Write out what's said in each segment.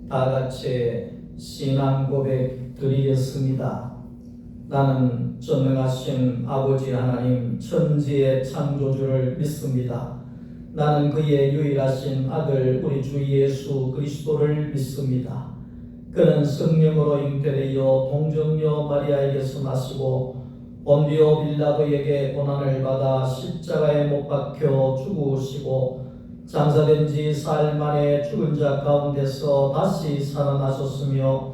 다 같이 신앙 고백 드리겠습니다. 나는 전능하신 아버지 하나님 천지의 창조주를 믿습니다. 나는 그의 유일하신 아들 우리 주 예수 그리스도를 믿습니다. 그는 성령으로 잉태되어 동정녀 마리아에게서 나시고 본디오 빌라도에게 고난을 받아 십자가에 못 박혀 죽으시고 장사된 지 사흘 만에 죽은 자 가운데서 다시 살아나셨으며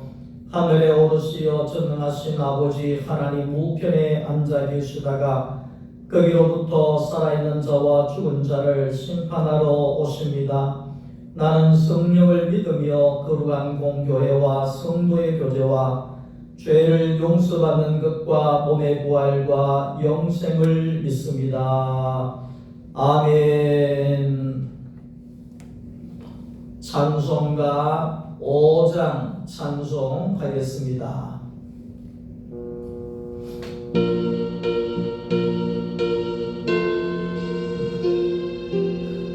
하늘에 오르시어 전능하신 아버지 하나님 우편에 앉아 계시다가 거기로부터 살아있는 자와 죽은 자를 심판하러 오십니다. 나는 성령을 믿으며 거룩한 공교회와 성도의 교제와 죄를 용서받는 것과 몸의 부활과 영생을 믿습니다. 아멘. 찬송가 5장 찬송하겠습니다.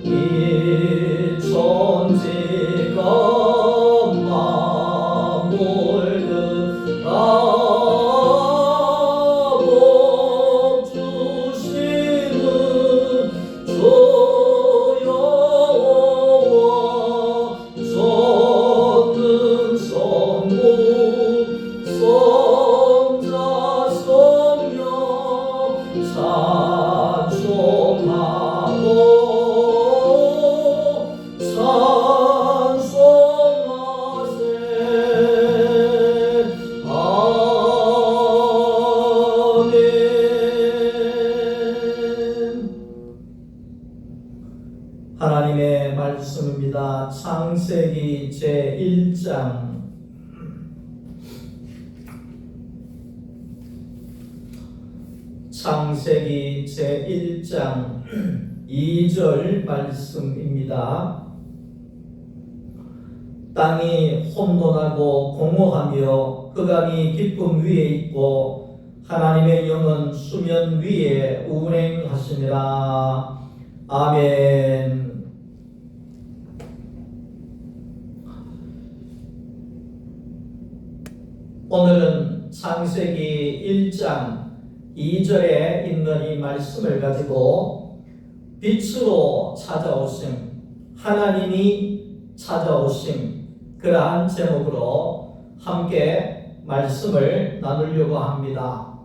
이 천지가 하나님의 말씀입니다. 창세기 제1장 창세기 제1장 2절 말씀입니다. 땅이 혼돈하고 공허하며 흑암이 깊음 위에 있고 하나님의 영은 수면 위에 운행하시니라. 아멘. 오늘은 창세기 1장 2절에 있는 이 말씀을 가지고 빛으로 찾아오심, 하나님이 찾아오심, 그러한 제목으로 함께 말씀을 나누려고 합니다.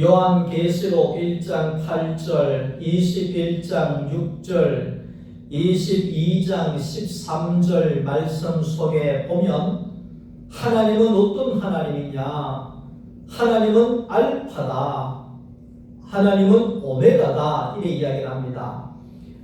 요한계시록 1장 8절, 21장 6절, 22장 13절 말씀 속에 보면 하나님은 어떤 하나님이냐? 하나님은 알파다, 하나님은 오메가다, 이렇게 이야기를 합니다.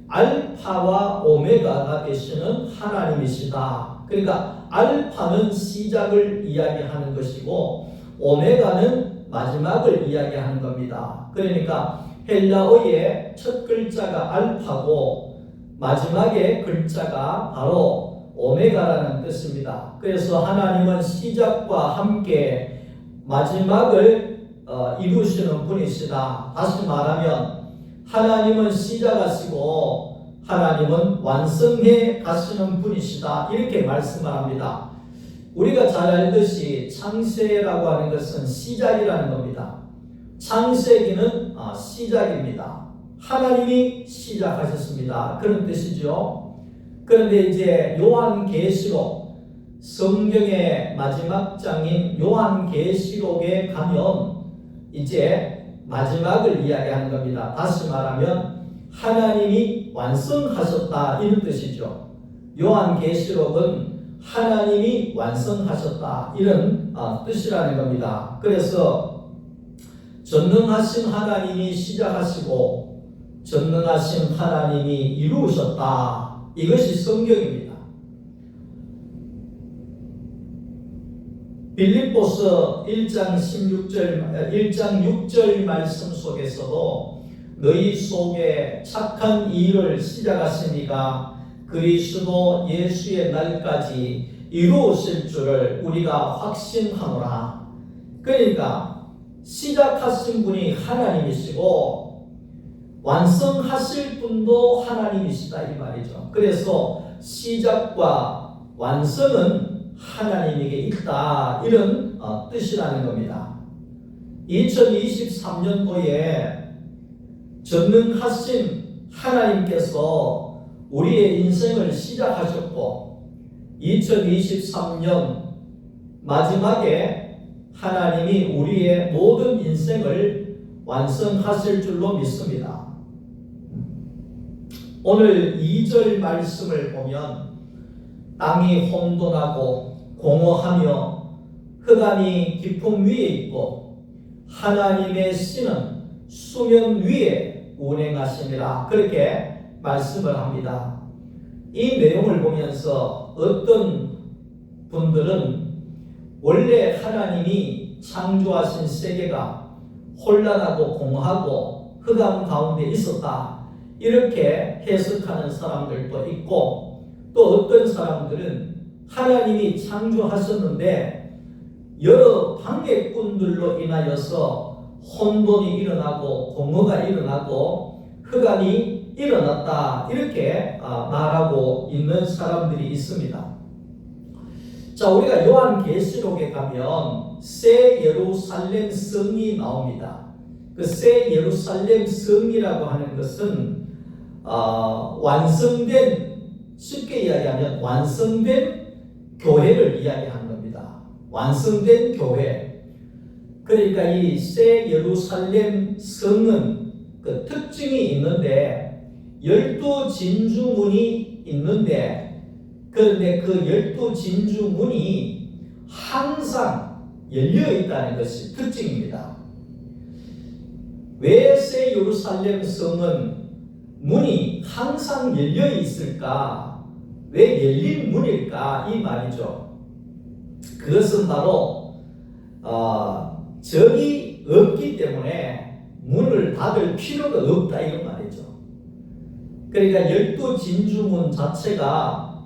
알파와 오메가가 되시는 하나님이시다. 그러니까 알파는 시작을 이야기하는 것이고 오메가는 마지막을 이야기하는 겁니다. 그러니까 헬라어의 첫 글자가 알파고 마지막의 글자가 바로 오메가라는 뜻입니다. 그래서 하나님은 시작과 함께 마지막을 이루시는 분이시다. 다시 말하면 하나님은 시작하시고 하나님은 완성해 가시는 분이시다. 이렇게 말씀을 합니다. 우리가 잘 알듯이 창세라고 하는 것은 시작이라는 겁니다. 창세기는 시작입니다. 하나님이 시작하셨습니다. 그런 뜻이죠. 그런데 이제 요한계시록, 성경의 마지막 장인 요한계시록에 가면 이제 마지막을 이야기하는 겁니다. 다시 말하면 하나님이 완성하셨다, 이런 뜻이죠. 요한계시록은 하나님이 완성하셨다, 이런 뜻이라는 겁니다. 그래서 전능하신 하나님이 시작하시고 전능하신 하나님이 이루셨다, 이것이 성경입니다. 빌립보서 1장 6절 말씀 속에서도 너희 속에 착한 일을 시작하시니가 그리스도 예수의 날까지 이루실 줄을 우리가 확신하노라. 그러니까 시작하신 분이 하나님이시고 완성하실 분도 하나님이시다, 이 말이죠. 그래서 시작과 완성은 하나님에게 있다. 이런 뜻이라는 겁니다. 2023년도에 전능하신 하나님께서 우리의 인생을 시작하셨고 2023년 마지막에 하나님이 우리의 모든 인생을 완성하실 줄로 믿습니다. 오늘 2절 말씀을 보면 땅이 혼돈하고 공허하며 흑암이 깊음 위에 있고 하나님의 씨는 수면 위에 운행하시니라 그렇게 말씀을 합니다. 이 내용을 보면서 어떤 분들은 원래 하나님이 창조하신 세계가 혼란하고 공허하고 흑암 가운데 있었다 이렇게 해석하는 사람들도 있고 또 어떤 사람들은 하나님이 창조하셨는데 여러 방해꾼들로 인하여서 혼돈이 일어나고 공허가 일어나고 흑암이 일어났다 이렇게 말하고 있는 사람들이 있습니다. 자, 우리가 요한계시록에 가면 새 예루살렘 성이 나옵니다. 그 새 예루살렘 성이라고 하는 것은 완성된, 쉽게 이야기하면 완성된 교회를 이야기하는 겁니다. 완성된 교회. 그러니까 이 새 예루살렘 성은 그 특징이 있는데 12진주문이 있는데 그런데 그 12진주문이 항상 열려 있다는 것이 특징입니다. 왜 새 예루살렘 성은 문이 항상 열려 있을까? 왜 열린 문일까? 이 말이죠. 그것은 바로 적이 없기 때문에 문을 닫을 필요가 없다 이런 말이죠. 그러니까 12진주문 자체가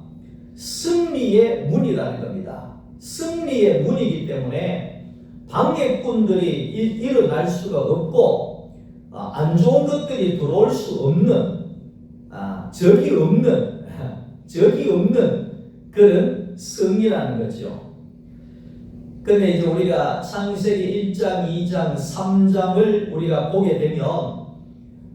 승리의 문이라는 겁니다. 승리의 문이기 때문에 방해꾼들이 일어날 수가 없고 안 좋은 것들이 들어올 수 없는 적이 없는 그런 성이라는 거죠. 그런데 이제 우리가 창세기 1장, 2장, 3장을 우리가 보게 되면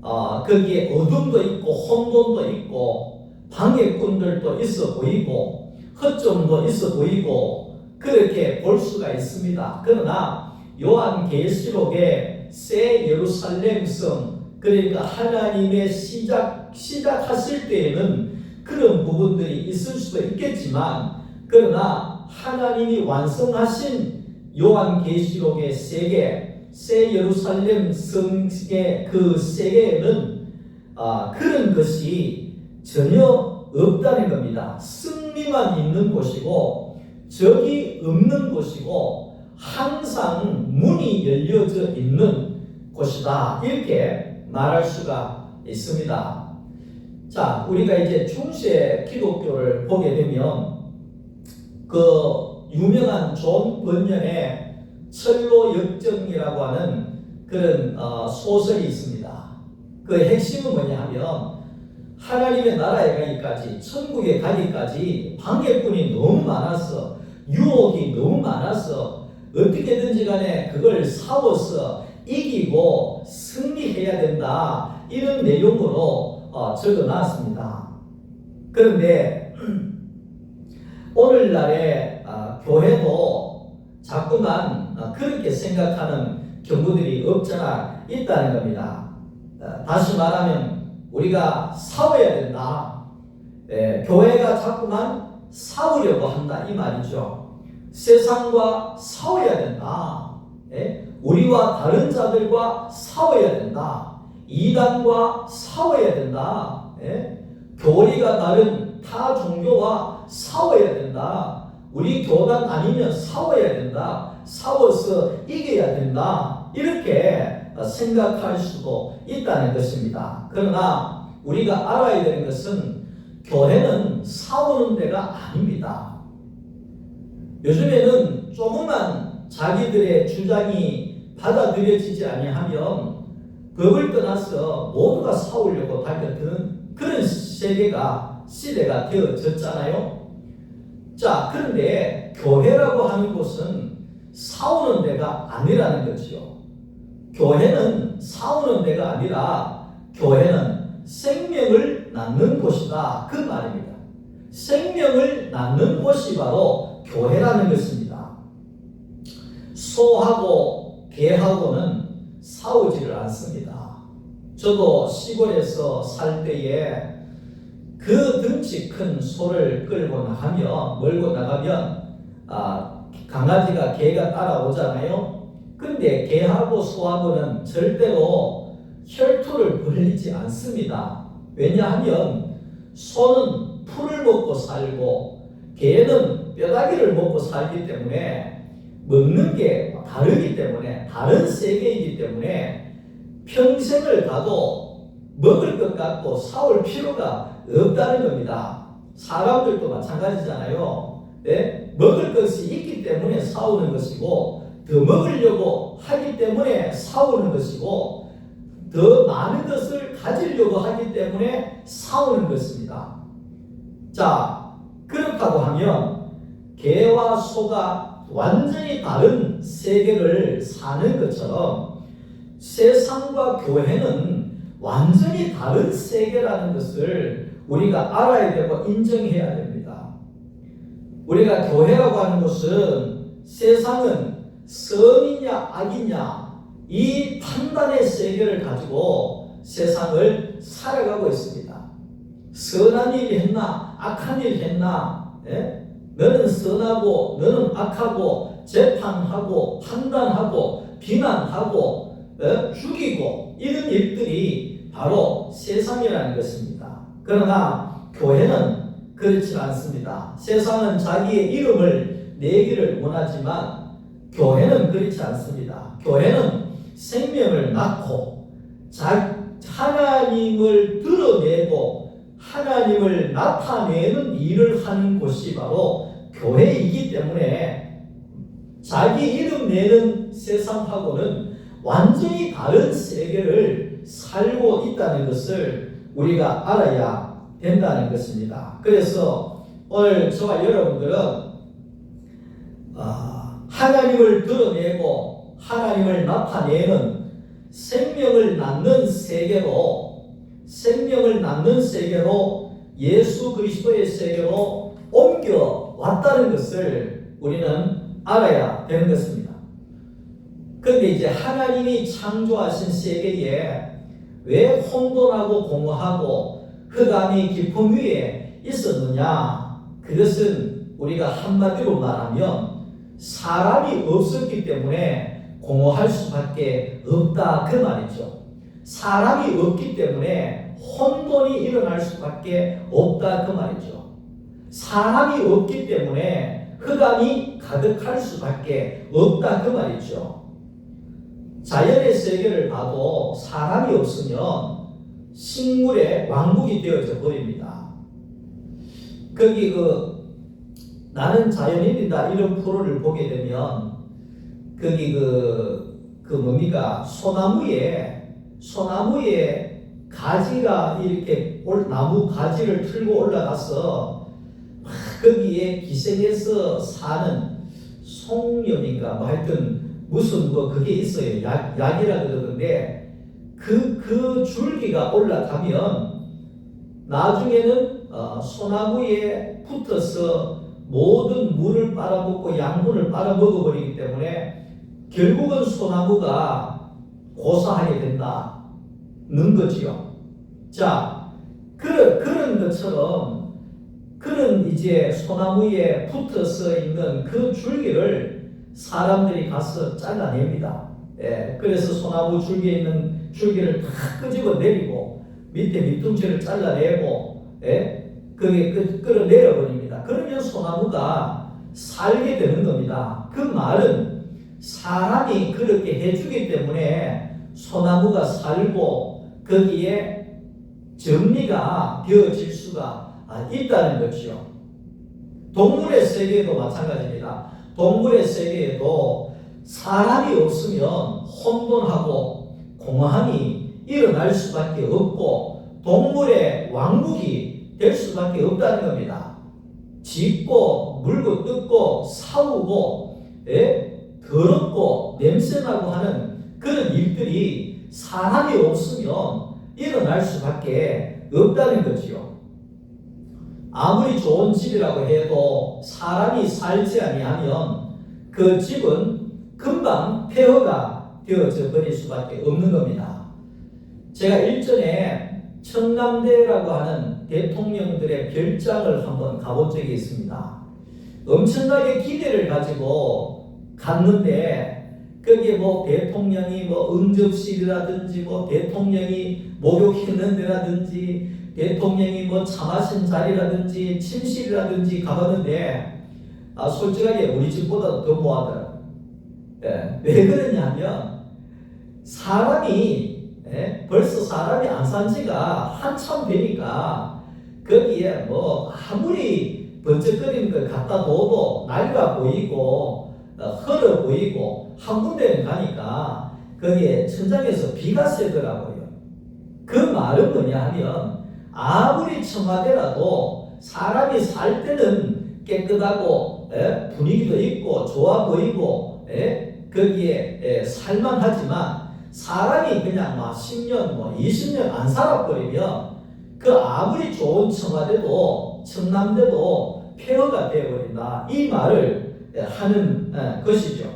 거기에 어둠도 있고 혼돈도 있고 방해꾼들도 있어 보이고 허점도 있어 보이고 그렇게 볼 수가 있습니다. 그러나 요한계시록의 새 예루살렘 성 그러니까 하나님의 시작하실 때에는 그런 부분들이 있을 수도 있겠지만 그러나 하나님이 완성하신 요한계시록의 세계 새 예루살렘 성의 그 세계에는 그런 것이 전혀 없다는 겁니다. 승리만 있는 곳이고 적이 없는 곳이고 항상 문이 열려져 있는 곳이다 이렇게 말할 수가 있습니다. 자, 우리가 이제 중세 기독교를 보게 되면 그 유명한 존 번연의 철로 역정이라고 하는 그런 소설이 있습니다. 그 핵심은 뭐냐 하면 하나님의 나라에 가기까지 천국에 가기까지 방해꾼이 너무 많아서 유혹이 너무 많아서 어떻게든지 간에 그걸 싸워서 이기고 승리해야 된다 이런 내용으로 적어놨습니다. 그런데 오늘날의 교회도 자꾸만 그렇게 생각하는 경우들이 없잖아 있다는 겁니다. 다시 말하면 우리가 싸워야 된다. 교회가 자꾸만 싸우려고 한다 이 말이죠. 세상과 싸워야 된다. 우리와 다른 자들과 싸워야 된다. 이단과 싸워야 된다. 교리가 다른 타 종교와 싸워야 된다. 우리 교단 아니면 싸워야 된다. 싸워서 이겨야 된다. 이렇게 생각할 수도 있다는 것입니다. 그러나 우리가 알아야 되는 것은 교회는 싸우는 데가 아닙니다. 요즘에는 조금만 자기들의 주장이 받아들여지지 아니하면 법을 떠나서 모두가 싸우려고 달려드는 그런 시대가 되어졌잖아요. 자, 그런데 교회라고 하는 곳은 싸우는 데가 아니라는 거죠. 교회는 싸우는 데가 아니라 교회는 생명을 낳는 곳이다. 그 말입니다. 생명을 낳는 곳이 바로 교회라는 것입니다. 소하고 개하고는 싸우지를 않습니다. 저도 시골에서 살 때에 그 덩치 큰 소를 끌고 몰고 나가면 강아지가 개가 따라오잖아요. 근데 개하고 소하고는 절대로 혈투를 벌이지 않습니다. 왜냐하면 소는 풀을 먹고 살고 개는 뼈다귀를 먹고 살기 때문에 먹는 게 다르기 때문에 다른 세계이기 때문에 평생을 가도 먹을 것 갖고 싸울 필요가 없다는 겁니다. 사람들도 마찬가지잖아요. 네? 먹을 것이 있기 때문에 싸우는 것이고 더 먹으려고 하기 때문에 싸우는 것이고 더 많은 것을 가지려고 하기 때문에 싸우는 것입니다. 자, 그렇다고 하면 개와 소가 완전히 다른 세계를 사는 것처럼 세상과 교회는 완전히 다른 세계라는 것을 우리가 알아야 되고 인정해야 됩니다. 우리가 교회라고 하는 것은 세상은 선이냐 악이냐 이 판단의 세계를 가지고 세상을 살아가고 있습니다. 선한 일이 했나 악한 일이 했나 너는 선하고 너는 악하고 재판하고 판단하고 비난하고 죽이고 이런 일들이 바로 세상이라는 것입니다. 그러나 교회는 그렇지 않습니다. 세상은 자기의 이름을 내기를 원하지만 교회는 그렇지 않습니다. 교회는 생명을 낳고 하나님을 드러내고 하나님을 나타내는 일을 하는 곳이 바로 교회이기 때문에 자기 이름 내는 세상하고는 완전히 다른 세계를 살고 있다는 것을 우리가 알아야 된다는 것입니다. 그래서 오늘 저와 여러분들은 하나님을 드러내고 하나님을 나타내는 생명을 낳는 세계로 예수 그리스도의 세계로 옮겨왔다는 것을 우리는 알아야 되는 것입니다. 그런데 이제 하나님이 창조하신 세계에 왜 혼돈하고 공허하고 흑암이 깊음 위에 있었느냐? 그것은 우리가 한마디로 말하면 사람이 없었기 때문에 공허할 수밖에 없다 그 말이죠. 사람이 없기 때문에 혼돈이 일어날 수밖에 없다 그 말이죠. 사람이 없기 때문에 흑암이 가득할 수밖에 없다 그 말이죠. 자연의 세계를 봐도 사람이 없으면 식물의 왕국이 되어져 버립니다. 거기 나는 자연인이다 이런 프로를 보게 되면 거기 뭡니까 소나무에 가지가 이렇게 나무 가지를 틀고 올라가서 거기에 기생해서 사는 송염인가 하여튼 무슨 그게 있어요. 약이라 그러던데 그 줄기가 올라가면 나중에는 소나무에 붙어서 모든 물을 빨아먹고 양분을 빨아먹어버리기 때문에 결국은 소나무가 고사하게 된다는 거지요. 자, 그런 것처럼 그런 이제 소나무에 붙어서 있는 그 줄기를 사람들이 가서 잘라냅니다. 그래서 소나무 줄기에 있는 줄기를 다 끄집어 내리고 밑에 밑둥치를 잘라내고 그게 끌어내려 버립니다. 그러면 소나무가 살게 되는 겁니다. 그 말은 사람이 그렇게 해주기 때문에 소나무가 살고 거기에 정리가 되어질 수가 있다는 것이요. 동물의 세계도 마찬가지입니다. 동물의 세계에도 사람이 없으면 혼돈하고 공허함이 일어날 수밖에 없고 동물의 왕국이 될 수밖에 없다는 겁니다. 짖고 물고 뜯고 싸우고 더럽고 냄새나고 하는 그런 일들이 사람이 없으면 일어날 수밖에 없다는 거지요. 아무리 좋은 집이라고 해도 사람이 살지 아니하면 그 집은 금방 폐허가 되어져 버릴 수밖에 없는 겁니다. 제가 일전에 청남대라고 하는 대통령들의 별장을 한번 가본 적이 있습니다. 엄청나게 기대를 가지고 갔는데 거기에 뭐 대통령이 뭐 응접실이라든지 뭐 대통령이 목욕했는 데라든지 대통령이 뭐 차 마신 자리라든지 침실이라든지 가봤는데 솔직하게 우리 집보다 더 뭐하더라고요. 왜 그러냐면 사람이 벌써 사람이 안 산 지가 한참 되니까 거기에 뭐 아무리 번쩍거리는 걸 갖다 둬도 낡아 보이고 헐어 보이고 한 군데는 가니까 거기에 천장에서 비가 새더라고요. 그 말은 뭐냐 하면 아무리 청와대라도 사람이 살 때는 깨끗하고 분위기도 있고 좋아 보이고 거기에 살만하지만 사람이 그냥 막 10년 뭐 20년 안 살아버리면 그 아무리 좋은 청와대도 청남대도 폐허가 되어버린다. 이 말을 하는 것이죠.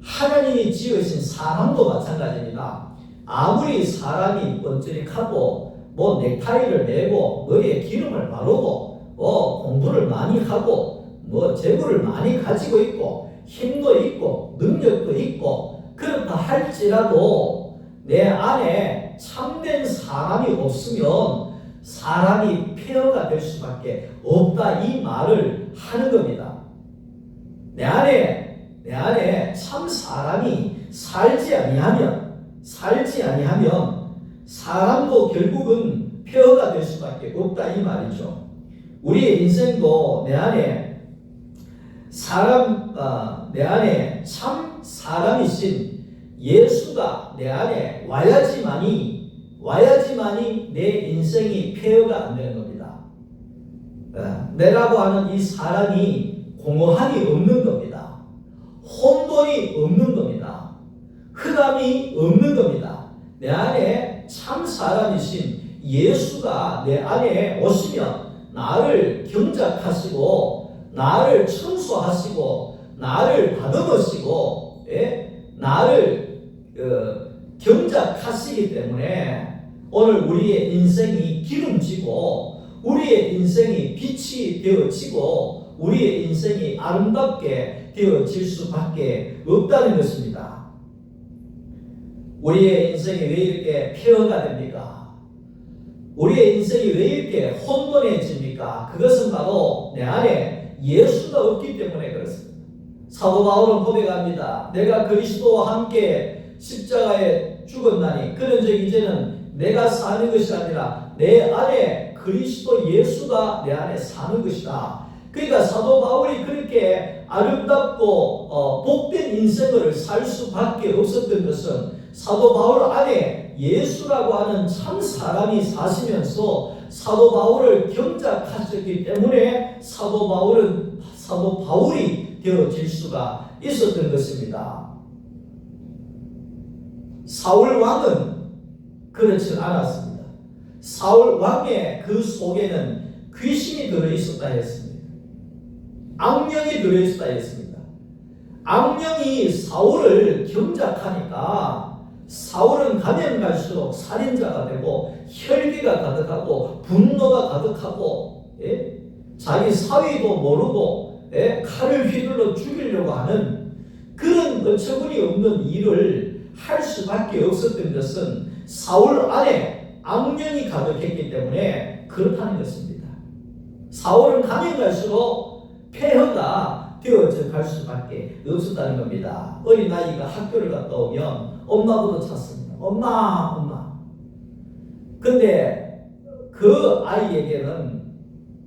하나님이 지으신 사람도 마찬가지입니다. 아무리 사람이 번쩍하고 뭐 넥타이를 매고 머리에 기름을 바르고 공부를 많이 하고 뭐 재물을 많이 가지고 있고 힘도 있고 능력도 있고 그렇다 할지라도 내 안에 참된 사람이 없으면 사람이 폐허가 될 수밖에 없다. 이 말을 하는 겁니다. 내 안에 참 사람이 살지 아니하면 사람도 결국은 폐허가 될 수밖에 없다. 이 말이죠. 우리의 인생도 내 안에 내 안에 참 사람이신 예수가 내 안에 와야지만이 내 인생이 폐허가 안 되는 겁니다. 내라고 하는 이 사람이 공허함이 없는 겁니다. 혼돈이 없는 겁니다. 흑암이 없는 겁니다. 내 안에 참 사람이신 예수가 내 안에 오시면 나를 경작하시고 나를 청소하시고 나를 다듬으시고 나를 경작하시기 때문에 오늘 우리의 인생이 기름지고 우리의 인생이 빛이 되어지고 우리의 인생이 아름답게 되어질 수밖에 없다는 것입니다. 우리의 인생이 왜 이렇게 폐허가 됩니까? 우리의 인생이 왜 이렇게 혼돈해집니까? 그것은 바로 내 안에 예수가 없기 때문에 그렇습니다. 사도 바울은 고백합니다. 내가 그리스도와 함께 십자가에 죽었나니 그런즉 이제는 내가 사는 것이 아니라 내 안에 그리스도 예수가 내 안에 사는 것이다. 그러니까 사도 바울이 그렇게 아름답고 복된 인생을 살 수밖에 없었던 것은 사도 바울 안에 예수라고 하는 참 사람이 사시면서 사도 바울을 경작하셨기 때문에 사도 바울이 되어질 수가 있었던 것입니다. 사울 왕은 그렇지 않았습니다. 사울 왕의 그 속에는 귀신이 들어있었다 했습니다. 악령이 들어있었다 했습니다. 악령이 사울을 경작하니까 사울은 가면 갈수록 살인자가 되고 혈기가 가득하고 분노가 가득하고 자기 사위도 모르고 칼을 휘둘러 죽이려고 하는 그런 어처구니 없는 일을 할 수밖에 없었던 것은 사울 안에 악령이 가득했기 때문에 그렇다는 것입니다. 사울은 가면 갈수록 폐허가 되어져 갈 수밖에 없었다는 겁니다. 어린아이가 학교를 갔다 오면 엄마부터 찾습니다. 엄마. 근데 그 아이에게는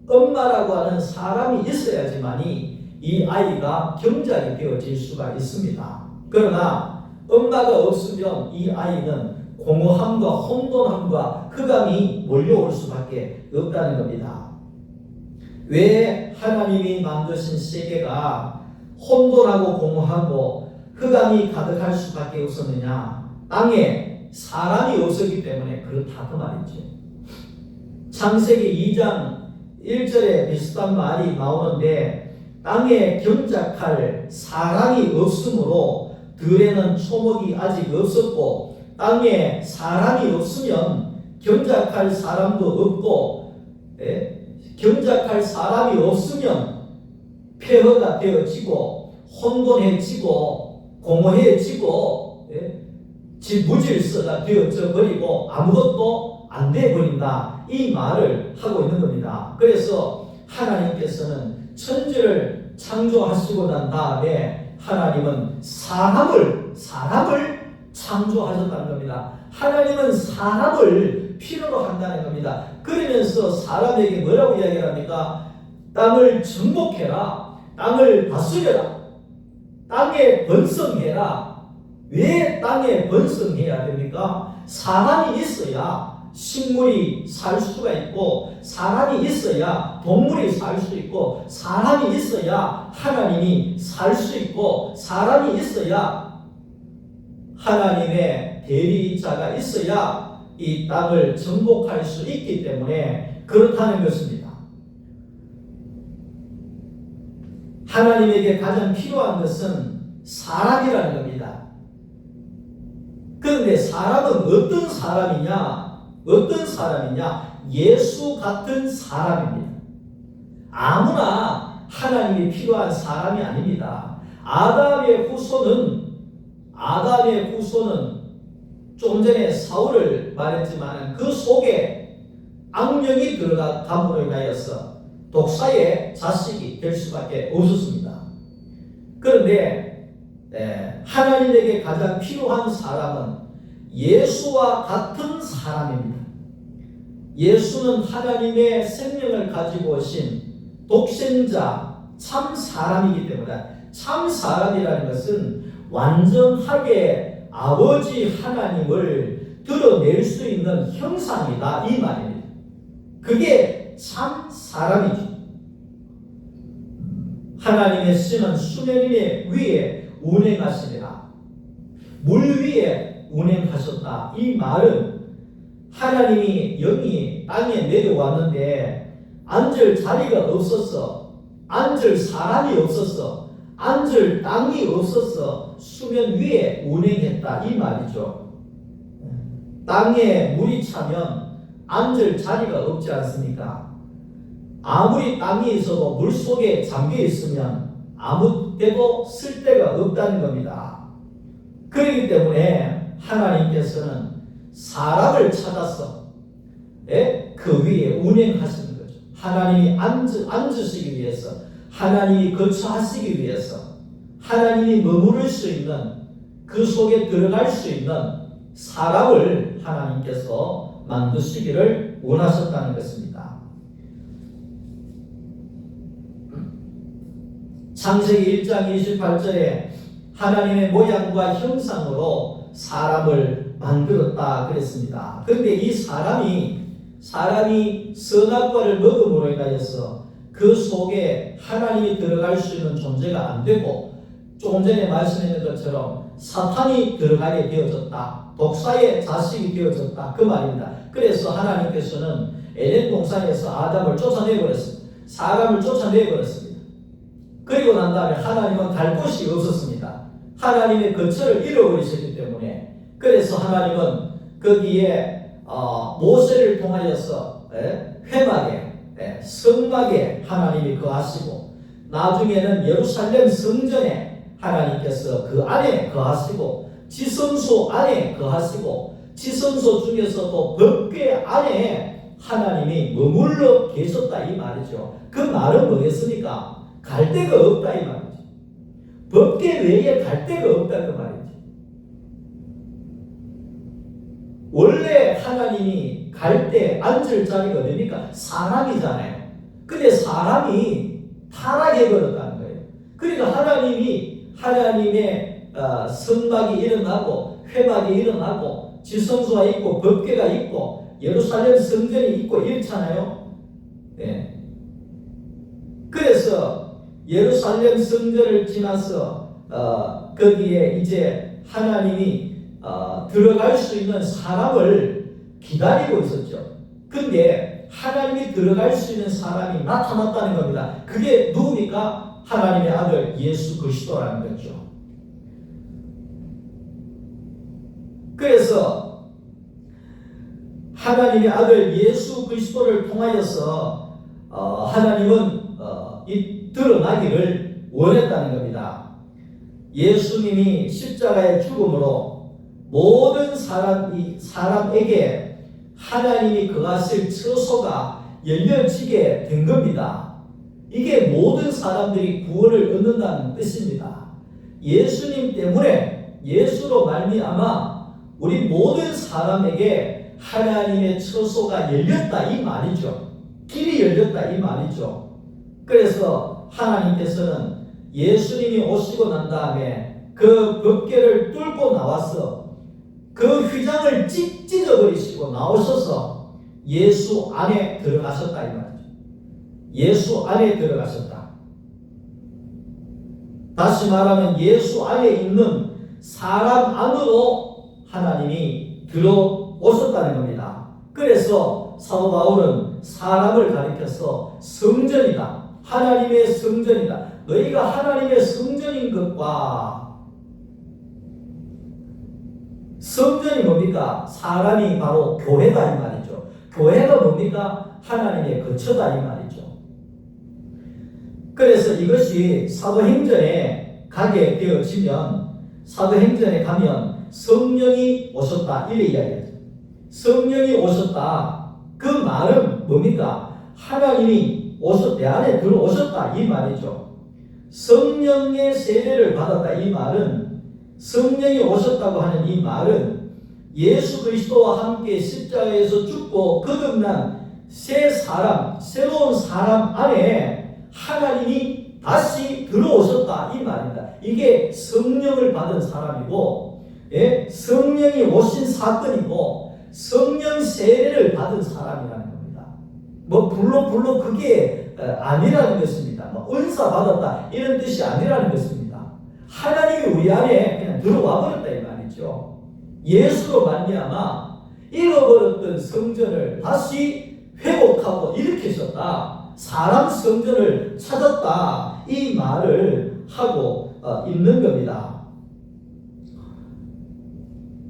엄마라고 하는 사람이 있어야지만이 이 아이가 경작이 되어질 수가 있습니다. 그러나 엄마가 없으면 이 아이는 공허함과 혼돈함과 흑암이 몰려올 수밖에 없다는 겁니다. 왜 하나님이 만드신 세계가 혼돈하고 공허하고 흑암이 가득할 수밖에 없었느냐? 땅에 사람이 없었기 때문에 그렇다 그 말이죠. 창세기 2장 1절에 비슷한 말이 나오는데 땅에 경작할 사람이 없으므로 들에는 초목이 아직 없었고 땅에 사람이 없으면 경작할 사람도 없고 경작할 사람이 없으면 폐허가 되어지고 혼돈해지고 공허해지고 무질서가 되어져 버리고 아무것도 안 돼 버린다. 이 말을 하고 있는 겁니다. 그래서 하나님께서는 천지를 창조하시고 난 다음에 하나님은 사람을 창조하셨다는 겁니다. 하나님은 사람을 필요로 한다는 겁니다. 그러면서 사람에게 뭐라고 이야기를 합니까? 땅을 정복해라. 땅을 다스려라. 땅에 번성해라. 왜 땅에 번성해야 됩니까? 사람이 있어야 식물이 살 수가 있고 사람이 있어야 동물이 살 수 있고 사람이 있어야 하나님이 살 수 있고 사람이 있어야 하나님의 대리자가 있어야 이 땅을 정복할 수 있기 때문에 그렇다는 것입니다. 하나님에게 가장 필요한 것은 사람이라는 겁니다. 그런데 사람은 어떤 사람이냐? 어떤 사람이냐? 예수 같은 사람입니다. 아무나 하나님이 필요한 사람이 아닙니다. 아담의 후손은 조금 전에 사울을 말했지만 그 속에 악령이 들어감으로 인하여서 독사의 자식이 될 수밖에 없었습니다. 그런데 하나님에게 가장 필요한 사람은 예수와 같은 사람입니다. 예수는 하나님의 생명을 가지고 오신 독생자 참 사람이기 때문에 참 사람이라는 것은 완전하게 아버지 하나님을 드러낼 수 있는 형상이다 이 말입니다. 그게 참 사람이죠. 하나님의 씨는 수면 위에 운행하시니라. 물 위에 운행하셨다. 이 말은 하나님이 영이 땅에 내려왔는데 앉을 자리가 없었어. 앉을 사람이 없었어. 앉을 땅이 없었어. 수면 위에 운행했다. 이 말이죠. 땅에 물이 차면 앉을 자리가 없지 않습니까? 아무리 땅이 있어도 물 속에 잠겨 있으면 아무 때도 쓸 데가 없다는 겁니다. 그렇기 때문에 하나님께서는 사람을 찾아서 그 위에 운행하시는 거죠. 하나님이 앉으시기 위해서, 하나님이 거처하시기 위해서, 하나님이 머무를 수 있는 그 속에 들어갈 수 있는 사람을 하나님께서 만드시기를 원하셨다는 것입니다. 창세기 1장 28절에 하나님의 모양과 형상으로 사람을 만들었다 그랬습니다. 그런데 이 사람이 선악과를 먹음으로 인하여서 그 속에 하나님이 들어갈 수 있는 존재가 안 되고 조금 전에 말씀했던 것처럼 사탄이 들어가게 되어졌다. 독사의 자식이 되어졌다. 그 말입니다. 그래서 하나님께서는 에덴 동산에서 아담을 쫓아내버렸습니다. 사람을 쫓아내버렸습니다. 그리고 난 다음에 하나님은 갈 곳이 없었습니다. 하나님의 거처를 잃어버리셨기 때문에 그래서 하나님은 거기에 모세를 통하여서 회막에 성막에 하나님이 거하시고 나중에는 예루살렘 성전에 하나님께서 그 안에 거하시고 지성소 안에 거하시고 지성소 중에서도 법궤 안에 하나님이 머물러 계셨다 이 말이죠. 그 말은 뭐겠습니까? 갈 데가 없다 이 말이죠. 법궤 외에 갈 데가 없다 그 말이죠. 원래 하나님이 갈 때 앉을 자리가 어디입니까? 사람이잖아요. 근데 사람이 타락해버렸다는 거예요. 그러니까 하나님의 성막이 일어나고 회막이 일어나고 지성소가 있고 법궤가 있고 예루살렘 성전이 있고 이렇잖아요. 네. 그래서 예루살렘 성전을 지나서 거기에 이제 하나님이 들어갈 수 있는 사람을 기다리고 있었죠. 근데 하나님이 들어갈 수 있는 사람이 나타났다는 겁니다. 그게 누굽니까? 하나님의 아들 예수 그리스도라는 거죠. 그래서 하나님의 아들 예수 그리스도를 통하여서 하나님은 이 드러나기를 원했다는 겁니다. 예수님이 십자가의 죽음으로 모든 사람에게 하나님이 거하실 처소가 열려지게 된 겁니다. 이게 모든 사람들이 구원을 얻는다는 뜻입니다. 예수님 때문에 예수로 말미암아 우리 모든 사람에게 하나님의 처소가 열렸다 이 말이죠. 길이 열렸다 이 말이죠. 그래서 하나님께서는 예수님이 오시고 난 다음에 그 법궤를 뚫고 나와서 그 휘장을 찢어버리시고 나오셔서 예수 안에 들어가셨다 이 말이죠. 예수 안에 들어가셨다. 다시 말하면 예수 안에 있는 사람 안으로 하나님이 들어오셨다는 겁니다. 그래서 사도 바울은 사람을 가리켜서 성전이다. 하나님의 성전이다. 너희가 하나님의 성전인 것과 성전이 뭡니까? 사람이 바로 교회다 이 말이죠. 교회가 뭡니까? 하나님의 거처다 이 말이죠. 그래서 이것이 사도행전에 가게 되어지면 사도행전에 가면 성령이 오셨다 이래 이야기하죠. 성령이 오셨다. 그 말은 뭡니까? 하나님이 내 안에 들어오셨다 이 말이죠. 성령의 세례를 받았다 이 말은 성령이 오셨다고 하는 이 말은 예수 그리스도와 함께 십자가에서 죽고 거듭난 새로운 사람 안에 하나님이 다시 들어오셨다 이 말입니다. 이게 성령을 받은 사람이고 성령이 오신 사건이고 성령 세례를 받은 사람이라는 겁니다. 물론 그게 아니라는 것입니다. 은사 받았다 이런 뜻이 아니라는 것입니다. 하나님이 우리 안에 그냥 들어와 버렸다 이 말이죠. 예수로 말미암아 잃어버렸던 성전을 다시 회복하고 일으키셨다. 사람 성전을 찾았다. 이 말을 하고 있는 겁니다.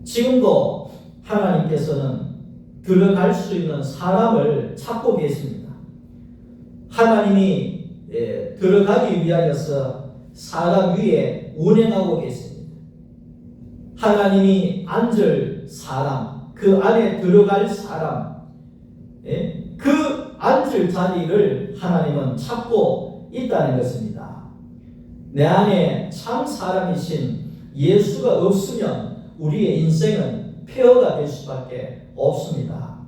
지금도 하나님께서는 들어갈 수 있는 사람을 찾고 계십니다. 하나님이 들어가기 위하여서 사람 위에 운행하고 계십니다. 하나님이 앉을 사람, 그 안에 들어갈 사람, 그 앉을 자리를 하나님은 찾고 있다는 것입니다. 내 안에 참 사람이신 예수가 없으면 우리의 인생은 폐허가 될 수밖에 없습니다.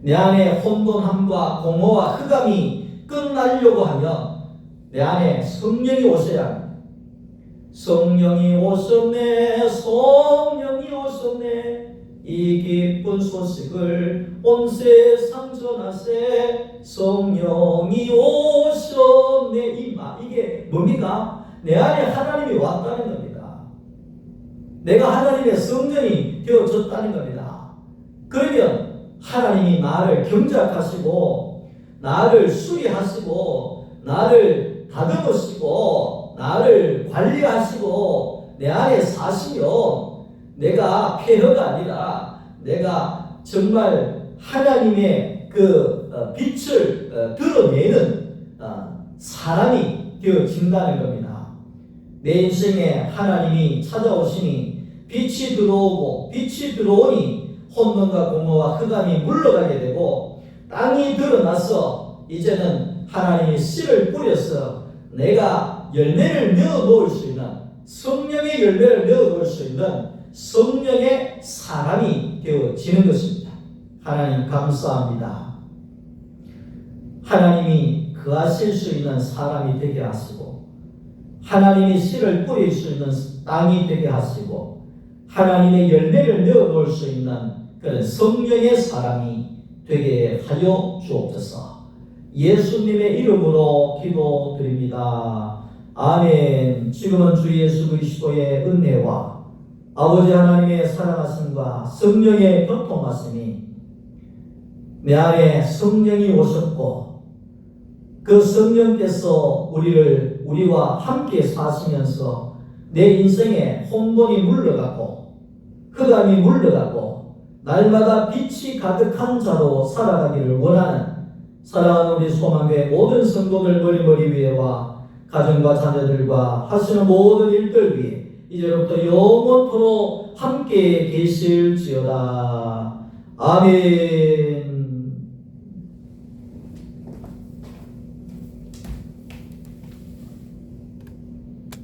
내 안에 혼돈함과 공허와 흑암이 끝나려고 하면 내 안에 성령이 오셔야 합니다. 성령이 오셨네, 성령이 오셨네, 이 기쁜 소식을 온 세상 전하세, 성령이 오셨네. 이게 뭡니까? 내 안에 하나님이 왔다는 겁니다. 내가 하나님의 성전이 되어졌다는 겁니다. 그러면 하나님이 나를 경작하시고 나를 수리하시고 나를 다듬으시고 나를 관리하시고 내 안에 사시면 내가 폐허가 아니라 내가 정말 하나님의 그 빛을 드러내는 사람이 되어진다는 겁니다. 내 인생에 하나님이 찾아오시니 빛이 들어오고 빛이 들어오니 혼돈과 공허와 흑암이 물러가게 되고 땅이 드러나서 이제는 하나님이 씨를 뿌려서 내가 열매를 내어 놓을 수 있는 성령의 열매를 내어 놓을 수 있는 성령의 사람이 되어지는 것입니다. 하나님 감사합니다. 하나님이 거하실 수 있는 사람이 되게 하시고 하나님이 씨를 뿌릴 수 있는 땅이 되게 하시고 하나님의 열매를 내어 놓을 수 있는 그런 성령의 사람이 되게 하여 주옵소서. 예수님의 이름으로 기도드립니다. 아멘. 지금은 주 예수 그리스도의 은혜와 아버지 하나님의 사랑하심과 성령의 교통하심이 내 안에 성령이 오셨고 그 성령께서 우리와 함께 사시면서 내 인생에 혼돈이 물러가고 흑암이 물러가고 날마다 빛이 가득한 자로 살아가기를 원하는 사랑하는 우리 소망교회 모든 성도들 머리 위에와 가정과 자녀들과 하시는 모든 일들 위에 이제부터 영원토록 함께 계실지어다. 아멘.